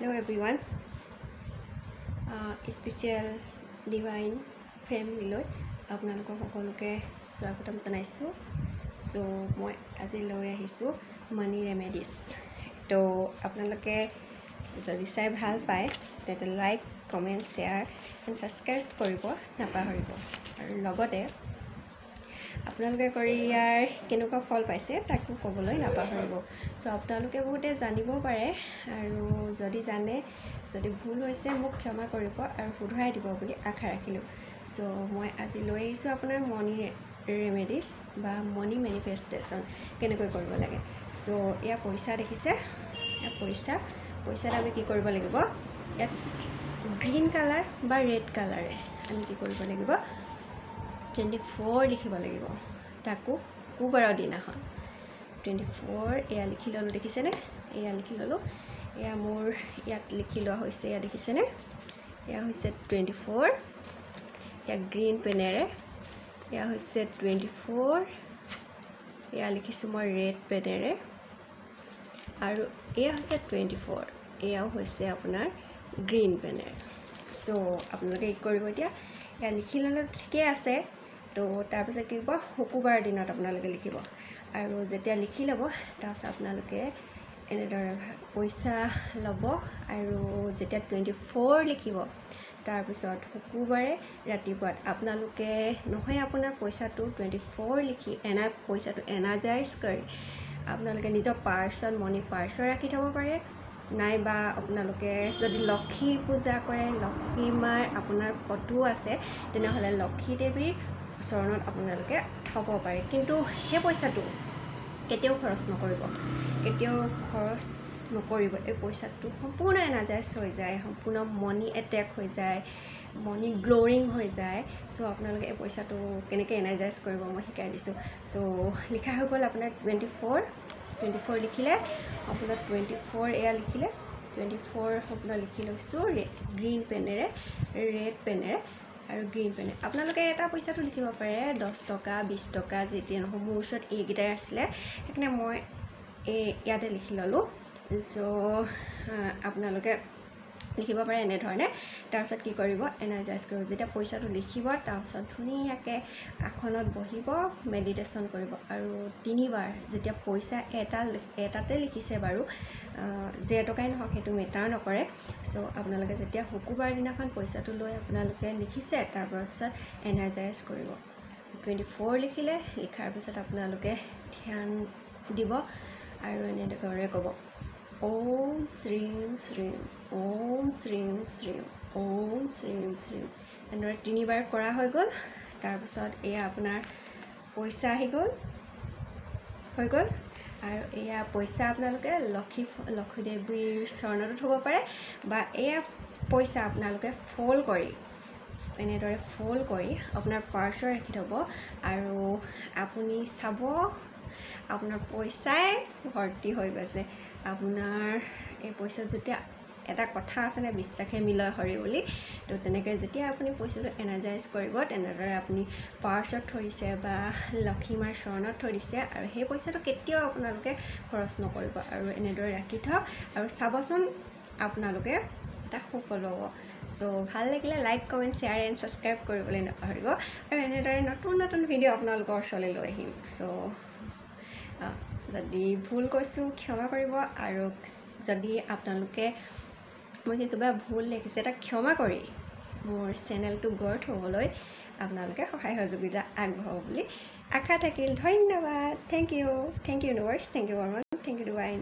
Hello everyone, special divine family লৈ আপোনালোকক সকলোকে স্বাগতম জনাইছো। সো মই আজি লৈ আহিছো মানি ৰেমেডিজ। তো আপোনালোকে যদি চাই ভাল পায় তেতে like, comment, share and subscribe কৰিব নাপাহৰিব। আৰু লগতে আপোনালোকে কৰি ইয়াৰ কেনেকুৱা ফল পাইছে তাকো ক'বলৈ নাপাহৰিব। সো আপোনালোকে বহুতে জানিব পাৰে আৰু যদি জানে যদি ভুল হৈছে মোক ক্ষমা কৰিব আৰু শুধৰাই দিব বুলি আশা ৰাখিলোঁ। সো মই আজি লৈ আহিছোঁ আপোনাৰ মনি ৰেমেডিজ বা মনি মেনিফেষ্টেশ্যন কেনেকৈ কৰিব লাগে। সো এয়া পইচা দেখিছে, এয়া পইচাত আমি কি কৰিব লাগিব, ইয়াত গ্ৰীণ কালাৰ বা ৰেড কালাৰে আমি কি কৰিব লাগিব 24 লিখিব লাগিব। তাকো শুকুৰবাৰৰ দিনাখন 24 এয়া লিখি ল'লোঁ, দেখিছেনে? এয়া লিখি ল'লোঁ, এয়া মোৰ ইয়াত লিখি লোৱা হৈছে। এয়া দেখিছেনে? এয়া হৈছে 24, এয়া গ্ৰীণ পেনেৰে। এয়া হৈছে 24, এয়া লিখিছোঁ মই ৰেড পেনেৰে। আৰু এয়া হৈছে 24, এয়াও হৈছে আপোনাৰ গ্ৰীণ পেনেৰে। সো আপোনালোকে কি কৰিব, এতিয়া এয়া লিখি ল'লে ঠিকে আছে। তো তাৰপিছত কি হ'ব, শুকুৰবাৰ দিনত আপোনালোকে লিখিব। আৰু যেতিয়া লিখি ল'ব তাৰপিছত আপোনালোকে এনেদৰে পইচা ল'ব আৰু যেতিয়া 24 লিখিব তাৰপিছত শুকুৰবাৰে ৰাতিপুৱাত আপোনালোকে নহয় আপোনাৰ পইচাটো 24 লিখি পইচাটো এনাৰ্জাইজ কৰি আপোনালোকে নিজৰ পাৰ্চত মনি পাৰ্চত ৰাখি থ'ব পাৰে, নাইবা আপোনালোকে যদি লক্ষী পূজা কৰে, লক্ষী মাৰ আপোনাৰ ফটো আছে তেনেহ'লে লক্ষী দেৱীৰ চৰণত আপোনালোকে থ'ব পাৰে। কিন্তু সেই পইচাটো কেতিয়াও খৰচ নকৰিব, এই পইচাটো সম্পূৰ্ণ এনাৰ্জাইজ হৈ যায়, সম্পূৰ্ণ মনি এটেক হৈ যায়, মনি গ্ল'ৰিং হৈ যায়। সো আপোনালোকে এই পইচাটো কেনেকৈ এনাৰ্জাইজ কৰিব মই শিকাই দিছোঁ। সো লিখা হৈ গ'ল আপোনাৰ 24 লিখিলে আপোনাৰ 24 এয়া লিখিলে 24 সম্পূৰ্ণ লিখি লৈছোঁ গ্ৰীণ পেনেৰে, ৰেড পেনেৰে আৰু গ্ৰীণ পেনে। আপোনালোকে এটা পইচাটো লিখিব পাৰে 10 টকা 20 টকা যেতিয়া নহয়, মোৰ ওচৰত এইকেইটাই আছিলে সেইকাৰণে মই ইয়াতে লিখি ল'লোঁ। সো আপোনালোকে লিখিব পাৰে এনেধৰণে। তাৰপিছত কি কৰিব, এনাৰ্জাইজ কৰিব। যেতিয়া পইচাটো লিখিব তাৰপিছত ধুনীয়াকৈ আসনত বহিব, মেডিটেশ্যন কৰিব। আৰু 3 বাৰ যেতিয়া পইচা এটাতে লিখিছে বাৰু, যে টকাই নহওক সেইটো মেটাৰ নকৰে। সো আপোনালোকে যেতিয়া শুকুৰবাৰ দিনাখন পইচাটো লৈ আপোনালোকে লিখিছে তাৰপাছত এনাৰ্জাইজ কৰিব। 24 লিখিলে, লিখাৰ পিছত আপোনালোকে ধ্যান দিব আৰু এনেদৰে ক'ব ওম শ্ৰীম শ্ৰীম, ওম শ্ৰীম শ্ৰীম, ওম শ্ৰীম শ্ৰীম। এনেদৰে 3 বাৰ কৰা হৈ গ'ল। তাৰপিছত এয়া আপোনাৰ পইচা হৈ গ'ল। আৰু এয়া পইচা আপোনালোকে লক্ষী দেৱীৰ চৰণতো থ'ব পাৰে, বা এয়া পইচা আপোনালোকে এনেদৰে ফ'ল্ড কৰি আপোনাৰ পাৰ্চত ৰাখি থ'ব। আৰু আপুনি চাব আপোনাৰ পইচাই ভৰ্তি হৈ গৈছে। আপোনাৰ এই পইচা যেতিয়া, এটা কথা আছেনে বিশ্বাসে মিলয় হৰি বুলি, তো তেনেকৈ যেতিয়া আপুনি পইচাটো এনাৰ্জাইজ কৰিব তেনেদৰে আপুনি পাৰ্চত থৈ দিছে বা লক্ষীমাৰ চৰণত থৈ দিছে আৰু সেই পইচাটো কেতিয়াও আপোনালোকে খৰচ নকৰিব। আৰু এনেদৰে ৰাখি থওক আৰু চাবচোন আপোনালোকে এটা সুফল হ'ব। সো ভাল লাগিলে like, comment, share and subscribe কৰিবলৈ নাপাহৰিব। আৰু এনেদৰে নতুন ভিডিঅ' আপোনালোকৰ ওচৰলৈ লৈ আহিম। সো যদি ভুল কৈছোঁ ক্ষমা কৰিব, আৰু যদি আপোনালোকে মই কিবা ভুল লিখিছে তাক ক্ষমা কৰি মোৰ চেনেলটো গ্ৰ'থ হ'বলৈ আপোনালোকে সহায় সহযোগিতা আগবঢ়াব বুলি আশা থাকিল। ধন্যবাদ। Thank you universe, thank you Barman, thank you divine.